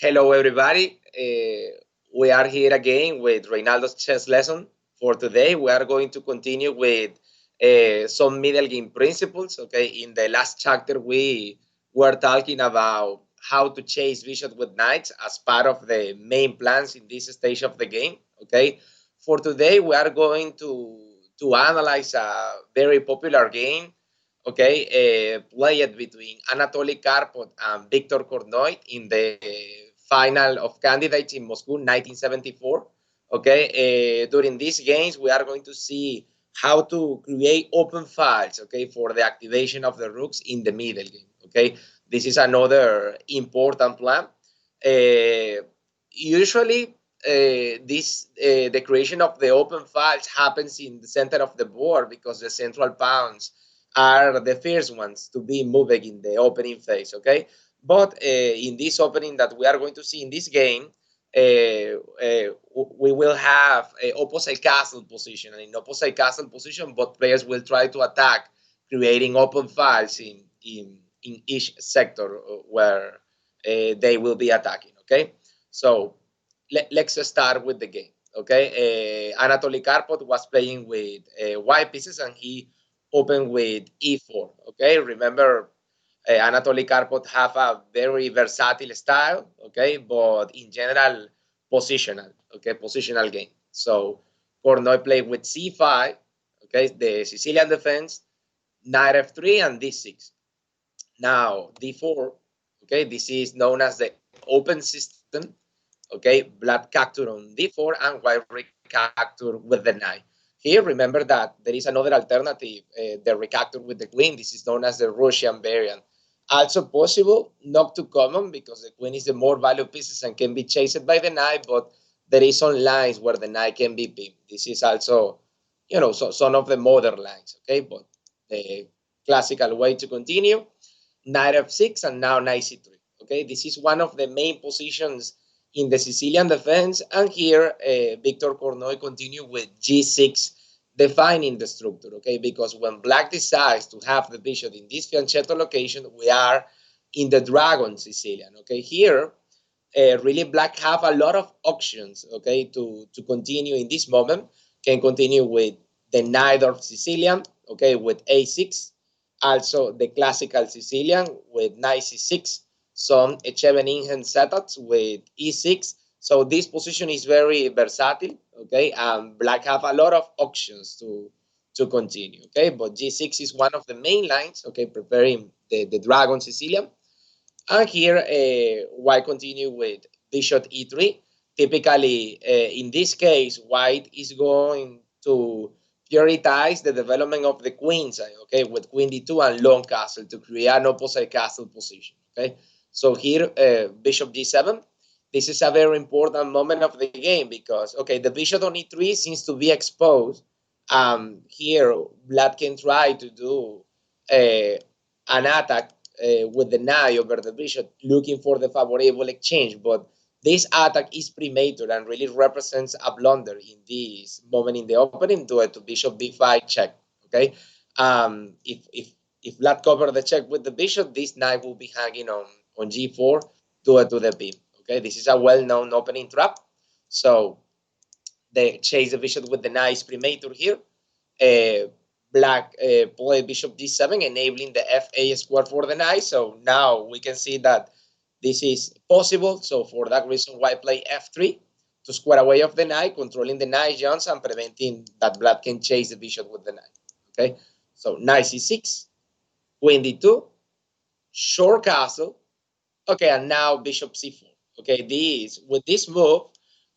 Hello, everybody. We are here again with Reinaldo's chess lesson. For today, we are going to continue with some middle game principles. Okay, in the last chapter, we were talking about how to chase bishop with knights as part of the main plans in this stage of the game. Okay, for today, we are going to analyze a very popular game. Okay, played between Anatoly Karpov and Victor Kornoy in the final of candidates in Moscow 1974. Okay, during these games, we are going to see how to create open files, okay, for the activation of the rooks in the middle game. Okay, this is another important plan. Usually, the creation of the open files happens in the center of the board because the central pawns are the first ones to be moving in the opening phase. Okay, but in this opening that we are going to see in this game, we will have a opposite castle position, and in opposite castle position, both players will try to attack, creating open files in each sector where they will be attacking. Okay, so let's start with the game. Okay, Anatoly Karpov was playing with white pieces, and he opened with e4. Okay, remember Anatoly Karpov have a very versatile style, okay, but in general, positional, okay, positional game. So Kornoy played with c5, okay, the Sicilian defense, knight f3 and d6. Now d4, okay, this is known as the open system, okay, black capture on d4 and white recapture with the knight. Here, remember that there is another alternative, the recapture with the queen. This is known as the Russian variant. Also possible, not too common because the queen is the more valuable pieces and can be chased by the knight, but there is some lines where the knight can be pinned. This is also, so some of the modern lines, okay, but the classical way to continue, knight f6 and now knight c3. Okay, this is one of the main positions in the Sicilian defense, and here Victor Kornoy continued with g6, defining the structure. Okay, because when black decides to have the bishop in this fianchetto location, we are in the dragon Sicilian. Okay, here really black have a lot of options. Okay, to continue in this moment, can continue with the knight of Sicilian. Okay, with a6, also the classical Sicilian with knight c6, some Echeveningen setups with e6. So this position is very versatile, okay, and black have a lot of options to continue, okay, but g6 is one of the main lines, okay, preparing the dragon Sicilian. And here, white continue with bishop e3. Typically, in this case, white is going to prioritize the development of the queen side, okay, with queen d2 and long castle to create an opposite castle position, okay. So here, bishop g7. This is a very important moment of the game because, okay, the bishop on e3 seems to be exposed. Here, black can try to do an attack with the knight over the bishop, looking for the favorable exchange. But this attack is premature and really represents a blunder in this moment in the opening due to bishop b5 check. Okay, if black cover the check with the bishop, this knight will be hanging on g4 due to the beam. Okay, this is a well-known opening trap. So they chase the bishop with the knight is premature here. Black play bishop d7, enabling the fa square for the knight. So now we can see that this is possible. So for that reason, white play f3 to square away of the knight, controlling the knight jumps and preventing that black can chase the bishop with the knight. Okay, so knight c6, queen d2, short castle. Okay, and now bishop c4. Okay, with this move,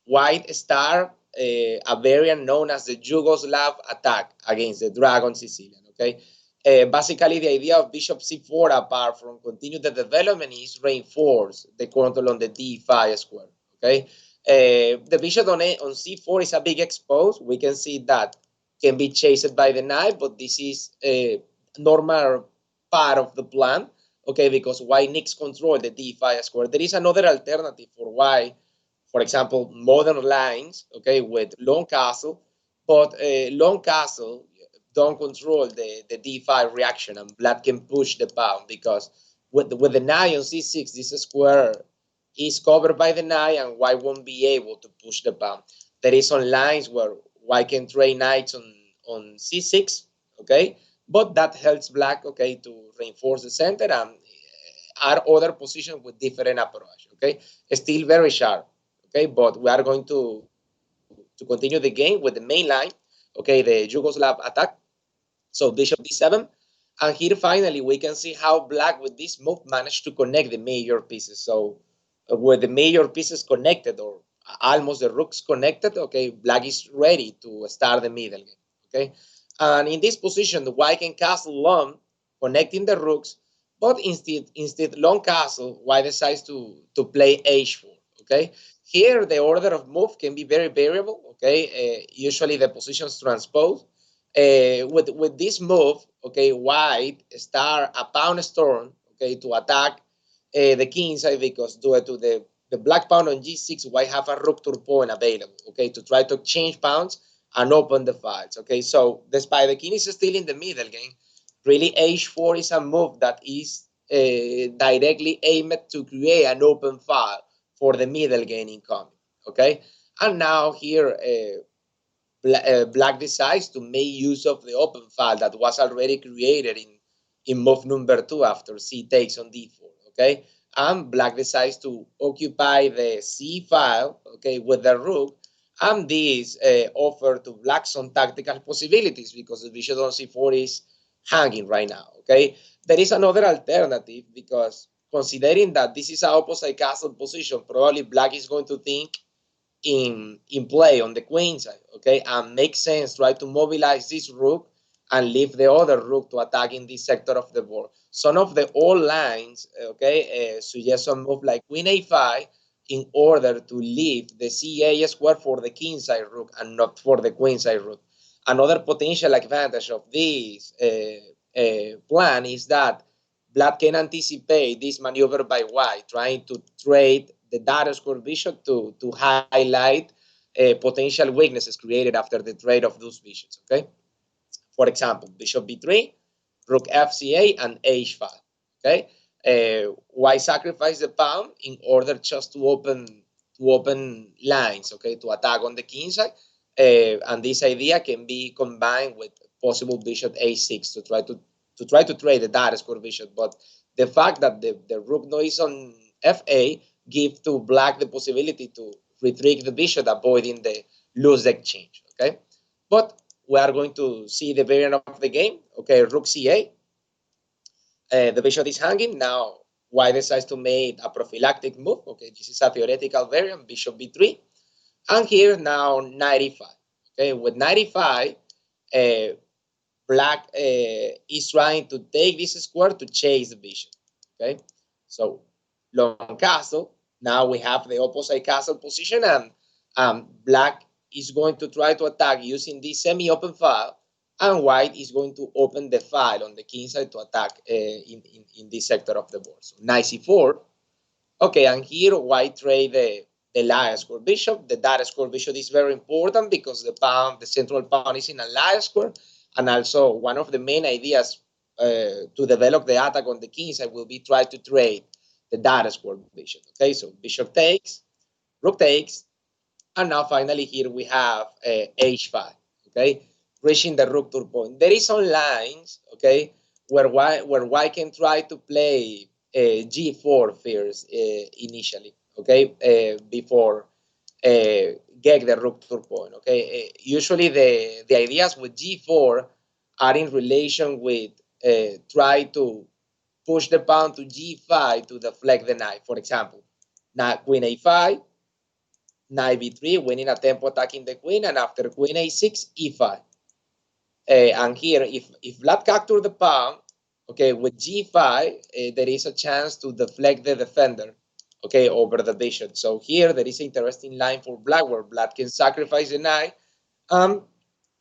white start a variant known as the Yugoslav attack against the Dragon Sicilian. Okay, basically the idea of bishop c4, apart from continue the development, is reinforce the control on the d5 square. Okay, the bishop on c4 is a big expose. We can see that can be chased by the knight, but this is a normal part of the plan. Okay, because white needs control the d5 square. There is another alternative for white, for example, modern lines, okay, with long castle, but long castle don't control the d5 reaction, and black can push the pawn because with the knight on c6, this square is covered by the knight, and white won't be able to push the pawn. There is some lines where white can trade knights on c6, okay, but that helps black, okay, to reinforce the center and add other positions with different approach, okay. Still very sharp, okay, but we are going to continue the game with the main line, okay, the Yugoslav attack. So bishop d7, and here finally we can see how black with this move managed to connect the major pieces. So with the major pieces connected, or almost the rooks connected, okay, black is ready to start the middle game, okay. And in this position, the white can castle long, connecting the rooks, but instead long castle, white decides to play h4, okay. Here the order of move can be very variable, okay. Usually the positions transpose. With this move, okay, white start a pawn storm, okay, to attack the king side, because due to the black pawn on g6, white have a rupture pawn available, okay, to try to exchange pawns and open the files, okay. So despite the king is still in the middle game, really h4 is a move that is directly aimed to create an open file for the middle game incoming, okay. And now here black decides to make use of the open file that was already created in move number 2 after c takes on d4, okay. And black decides to occupy the c file, okay, with the rook, and this offer to black some tactical possibilities because the bishop on c4 is hanging right now, okay. There is another alternative, because considering that this is an opposite castle position, probably black is going to think in play on the queen side, okay, and makes sense try to mobilize this rook and leave the other rook to attack in this sector of the board. Some of the old lines, okay, suggest some move like queen a5 in order to leave the ca square for the king side rook and not for the queen side rook. Another potential advantage of this plan is that black can anticipate this maneuver by white, trying to trade the data score bishop to highlight potential weaknesses created after the trade of those bishops, okay? For example, bishop b3, rook fca, and h5, okay? White sacrifice the pawn in order just to open lines, okay, to attack on the king side. And this idea can be combined with possible bishop a6 to try to trade the data score bishop. But the fact that the rook no is on fa give to black the possibility to retrieve the bishop, avoiding the loose exchange, okay? But we are going to see the variant of the game, okay, rook ca. The bishop is hanging. Now, white decides to make a prophylactic move, okay, this is a theoretical variant, bishop b3. And here now, knight e5, okay, with knight e5, black is trying to take this square to chase the bishop, okay? So long castle. Now we have the opposite castle position, and black is going to try to attack using this semi-open file, and white is going to open the file on the king side to attack in this sector of the board. So knight c4. Okay, and here white trade the lion square bishop. The data square bishop is very important because the central pawn is in a lion square, and also one of the main ideas to develop the attack on the king side will be try to trade the data square bishop. Okay, so bishop takes, rook takes, and now finally here we have h5. Okay, reaching the rook to point. There is some lines, okay, where white can try to play g4 first initially, okay, before get the rook to point. Okay, usually the ideas with g4 are in relation with try to push the pawn to g5 to deflect the knight. For example, now queen a5, knight b3, winning a tempo attacking the queen, and after queen a6, e5. And here, if black capture the pawn, okay, with g5, there is a chance to deflect the defender, okay, over the bishop. So here there is an interesting line for black where black can sacrifice the knight.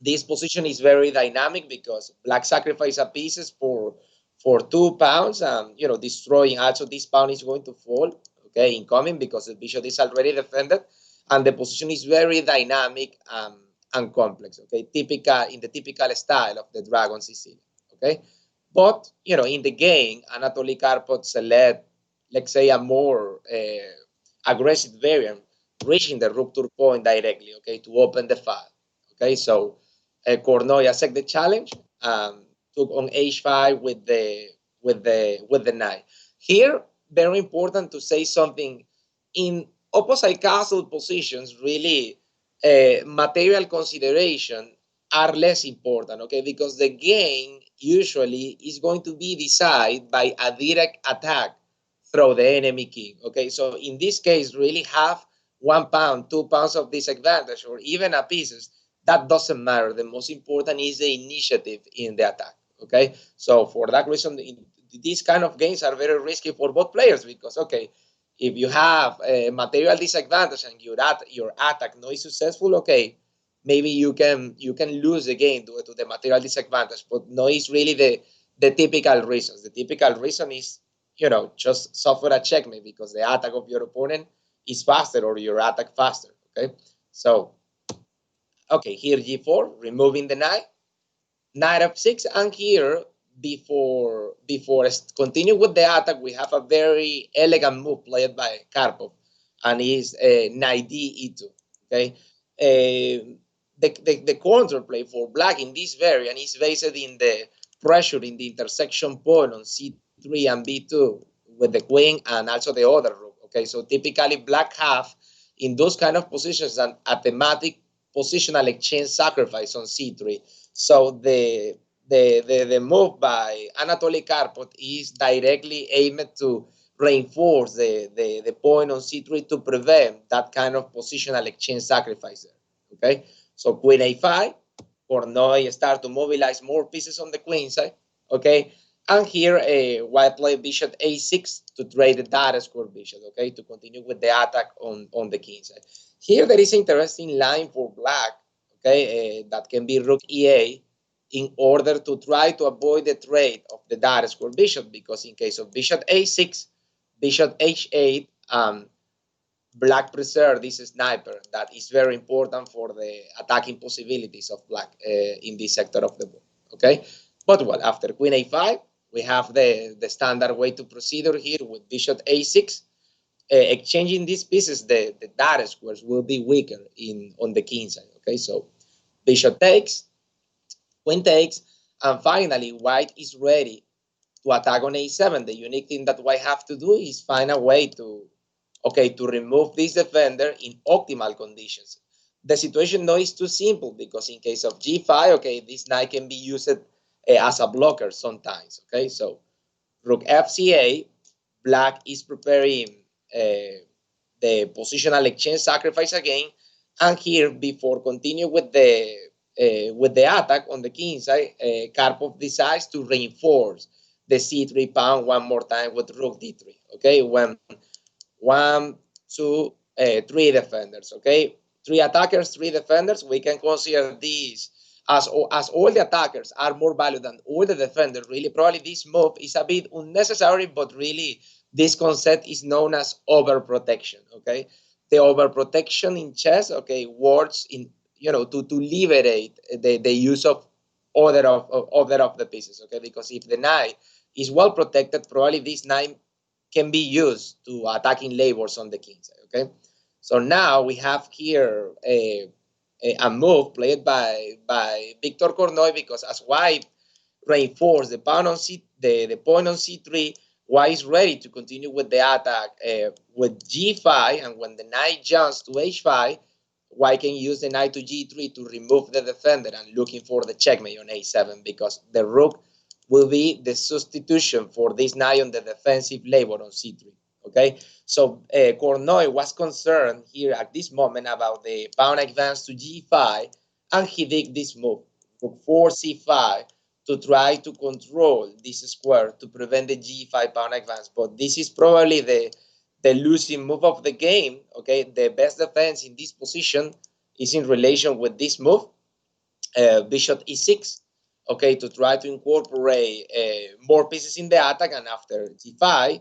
This position is very dynamic because black sacrifices pieces for 2 pounds, and you know, destroying also this pawn is going to fall, okay, incoming, because the bishop is already defended, and the position is very dynamic and complex, okay, typical in the typical style of the Dragon Sicilian, okay. But you know, in the game, Anatoly Karpov select, let's say, a more aggressive variant, reaching the rupture point directly, okay, to open the file. Okay, so Kornoy accepted the challenge, took on h5 with the knight. Here, very important to say something. In opposite castle positions, really, material consideration are less important, okay, because the game usually is going to be decided by a direct attack through the enemy king. Okay, so in this case, really have 1 pound, 2 pounds of disadvantage, or even a pieces. That doesn't matter. The most important is the initiative in the attack. Okay, so for that reason, these kind of games are very risky for both players because okay, if you have a material disadvantage and your attack not is successful, okay, maybe you can lose the game due to the material disadvantage, but no, it's really the typical reasons. The typical reason is just suffer a checkmate because the attack of your opponent is faster or your attack faster. Okay, so okay, here g4, removing the knight, knight f6, and here before continue with the attack, we have a very elegant move played by Karpov, and is knight d e2. Okay, the counterplay for black in this variant is based in the pressure in the intersection point on c3 and b2 with the queen and also the other rook. Okay, so typically black have in those kind of positions an automatic positional exchange sacrifice on c3. So the move by Anatoly Karpov is directly aimed to reinforce the point on c3 to prevent that kind of positional exchange sacrifice there. Okay, so queen a5, Kornoy start to mobilize more pieces on the queen side. Okay, and here white play bishop a6 to trade the data square bishop. Okay, to continue with the attack on the king side. Here there is an interesting line for black. Okay, that can be rook ea in order to try to avoid the trade of the data square bishop, because in case of bishop a6, bishop h8, black preserve this sniper that is very important for the attacking possibilities of black in this sector of the board. Okay, but what after queen a5, we have the standard way to proceed here with bishop a6. Exchanging these pieces, the data squares will be weaker on the king side. Okay, so bishop takes, queen takes, and finally white is ready to attack on a7. The unique thing that white have to do is find a way to remove this defender in optimal conditions. The situation now is too simple because in case of g5, okay, this knight can be used as a blocker sometimes. Okay, so rook fca, black is preparing the positional exchange sacrifice again, and here before continue with the attack on the king side, Karpov decides to reinforce the c3 pawn one more time with rook d3. Okay, when one, two, three defenders. Okay, three attackers, three defenders. We can consider these as all the attackers are more valuable than all the defenders. Really, probably this move is a bit unnecessary, but really this concept is known as overprotection. Okay, the overprotection in chess, okay, works in to liberate the use of other of the pieces. Okay, because if the knight is well protected, probably this knight can be used to attacking labors on the king side. Okay, so now we have here a move played by Victor Kornoy, because as white reinforce the pawn on the point on c3, white is ready to continue with the attack with g5, and when the knight jumps to h5, white can use the knight to g3 to remove the defender and looking for the checkmate on a7, because the rook will be the substitution for this knight on the defensive labor on c3. Okay, so Kornoy was concerned here at this moment about the pawn advance to g5, and he did this move, rook 4 c5, to try to control this square to prevent the g5 pawn advance. But this is probably the losing move of the game. Okay, the best defense in this position is in relation with this move, bishop e6. Okay, to try to incorporate more pieces in the attack, and after g5,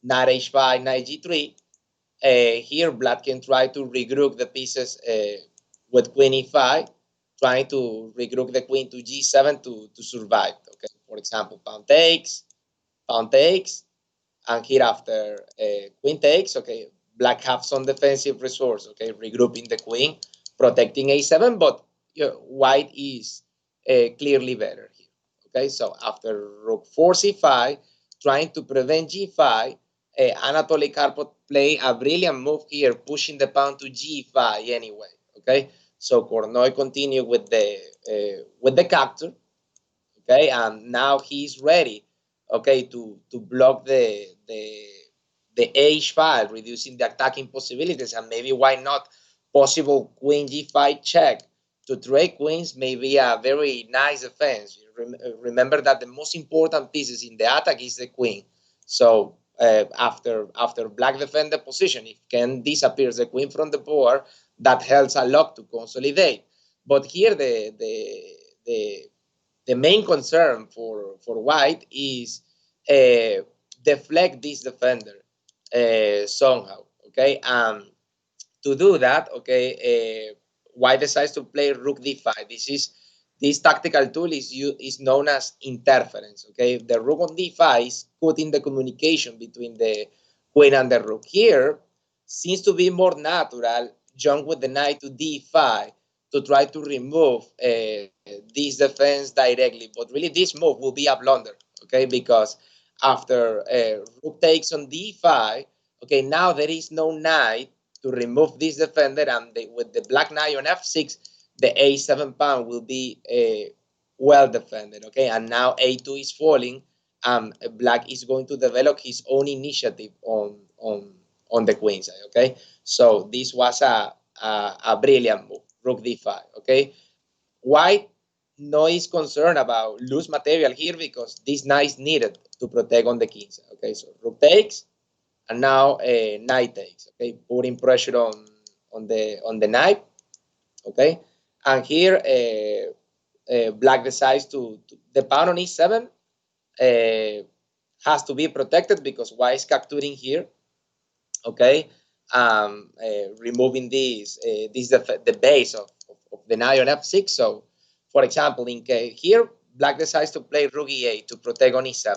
knight h5, knight g3. Here, black can try to regroup the pieces with queen e5, trying to regroup the queen to g7 to survive. Okay, for example, pawn takes, and here after queen takes. Okay, black have some defensive resource, okay, regrouping the queen, protecting a7, but white is clearly better here. Okay, so after rook 4 c5, trying to prevent g5, Anatoly Karpov play a brilliant move here, pushing the pawn to g5 anyway. Okay, so Kornoy continue with the capture. Okay, and now he's ready. Okay, to block the h file, reducing the attacking possibilities, and maybe why not possible queen g5 check to trade queens may be a very nice defense. Remember that the most important pieces in the attack is the queen. So after black defend the position, if can disappears the queen from the board, that helps a lot to consolidate. But here the main concern for white is deflect this defender somehow. Okay, to do that, okay, white decides to play rook d5. This tactical tool is known as interference. Okay, the rook on d5 is cutting the communication between the queen and the rook. Here seems to be more natural jump with the knight to d5 to try to remove this defense directly, but really this move will be a blunder. Okay, because after rook takes on d5, okay, now there is no knight to remove this defender, and with the black knight on f6, the a7 pawn will be well defended. Okay, and now a2 is falling, and black is going to develop his own initiative on the queen side. Okay, so this was a brilliant move, rook d5. Okay, white no is concerned about loose material here because this knight is needed to protect on the king side. Okay, so rook takes, and now knight takes. Okay, putting pressure on the knight. Okay, and here black decides to the pawn on e7 has to be protected because white is capturing here. Okay, removing the base of the knight on f6. So, for example, in case here black decides to play rook e8 to protect on e7.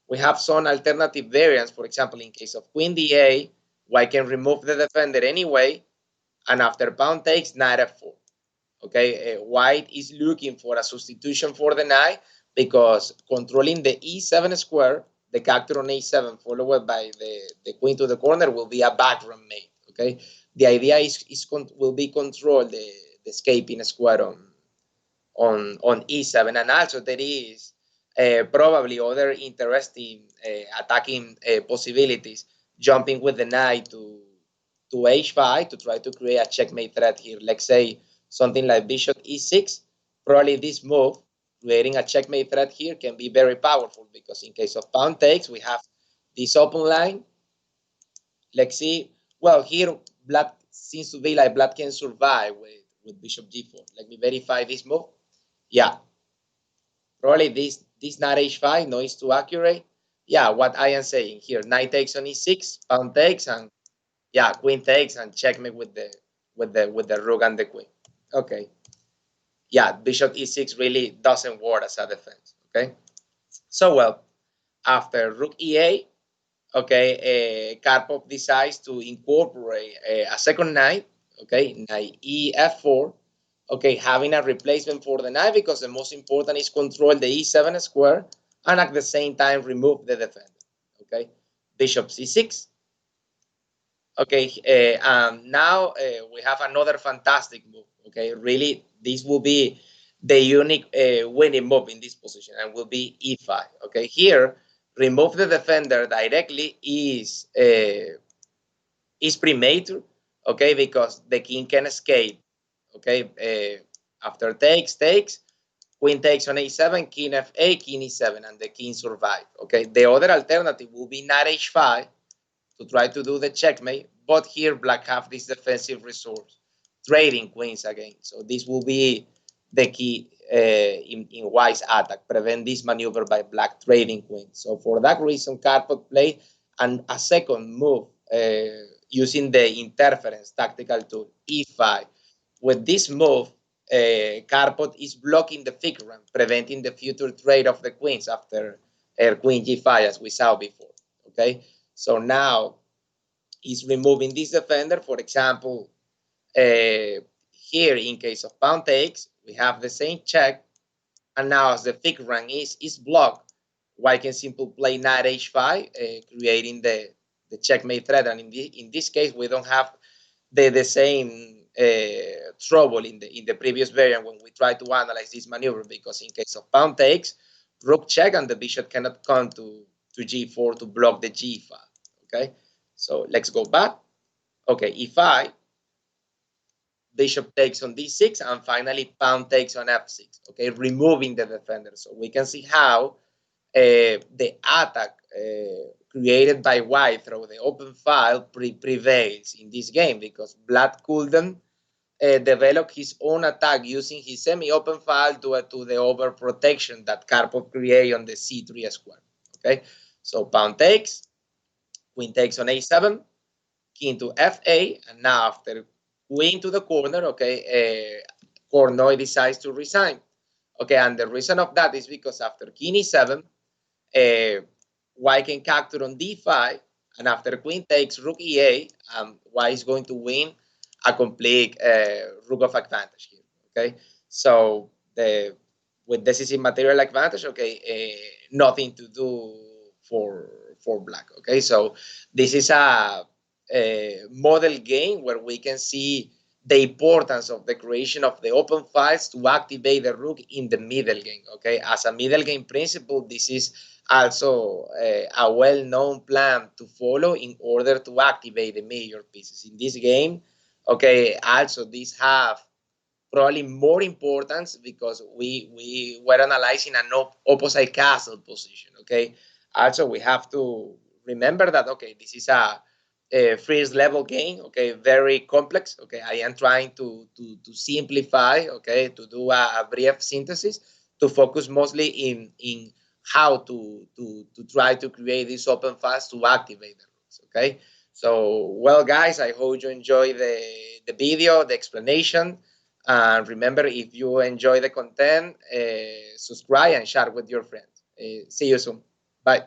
We have some alternative variants. For example, in case of queen d8, white can remove the defender anyway, and after pawn takes, knight f4. Okay, white is looking for a substitution for the knight because controlling the e7 square, the capture on a7 followed by the queen to the corner will be a background mate. Okay, the idea will be control the escaping square on e7, and also there is probably other interesting attacking possibilities, jumping with the knight to h5 to try to create a checkmate threat here. Let's say something like bishop e6. Probably this move, creating a checkmate threat here, can be very powerful because in case of pawn takes, we have this open line. Let's see. Well, here black seems to be like black can survive with bishop g4. Let me verify this move. Yeah, probably this knight h5 no is too accurate. Yeah, what I am saying here, knight takes on e6, pawn takes, and yeah, queen takes and checkmate with the rook and the queen. Okay. Yeah, bishop e6 really doesn't work as a defense. Okay. So well, after rook e8, okay, Karpov decides to incorporate a second knight. Okay, knight e f4. Okay, having a replacement for the knight because the most important is control the e7 square and at the same time remove the defender. Okay, bishop c6. Okay, now we have another fantastic move. Okay, really, this will be the unique winning move in this position and will be e5. Okay, here, remove the defender directly is premature. Okay, because the king can escape. Okay, after takes, queen takes on a7, king f8, king e7, and the king survive. Okay, the other alternative will be knight h5 to try to do the checkmate, but here black have this defensive resource, trading queens again. So this will be the key in white's attack, prevent this maneuver by black trading queens. So for that reason, Karpov played a second move using the interference tactical tool, e5. With this move, Karpov is blocking the figure, preventing the future trade of the queens after queen g5, as we saw before. Okay, so now is removing this defender. For example, here in case of pawn takes, we have the same check, and now as the thick rank is blocked, white can simply play knight h5, creating the checkmate threat. And in this case, we don't have the same trouble in the previous variant when we try to analyze this maneuver, because in case of pawn takes, rook check and the bishop cannot come to g4 to block the g file. Okay, so let's go back. Okay, e5, bishop takes on d6, and finally pawn takes on f6. Okay, removing the defender. So we can see how the attack created by white through the open file prevails in this game, because black couldn't develop his own attack using his semi-open file to the overprotection that Karpov created on the c3 square. Okay, so pawn takes, queen takes on a7, king to fa, and now after queen to the corner, okay, Kornoy decides to resign. Okay, and the reason of that is because after king e7, white can capture on d5, and after queen takes rook e8, white is going to win a complete rook of advantage here. Okay, so with decisive material advantage, okay, nothing to do for black. Okay, so this is a model game where we can see the importance of the creation of the open files to activate the rook in the middle game. Okay, as a middle game principle, this is also a well-known plan to follow in order to activate the major pieces in this game. Okay, also these have probably more importance because we were analyzing an opposite castle position. Okay, also we have to remember that okay, this is a first level game. Okay, very complex. Okay, I am trying to simplify. Okay, to do a brief synthesis to focus mostly in how to try to create these open files to activate the rules. Okay, so well guys, I hope you enjoy the video, the explanation. And remember, if you enjoy the content, subscribe and share with your friends. See you soon. Bye.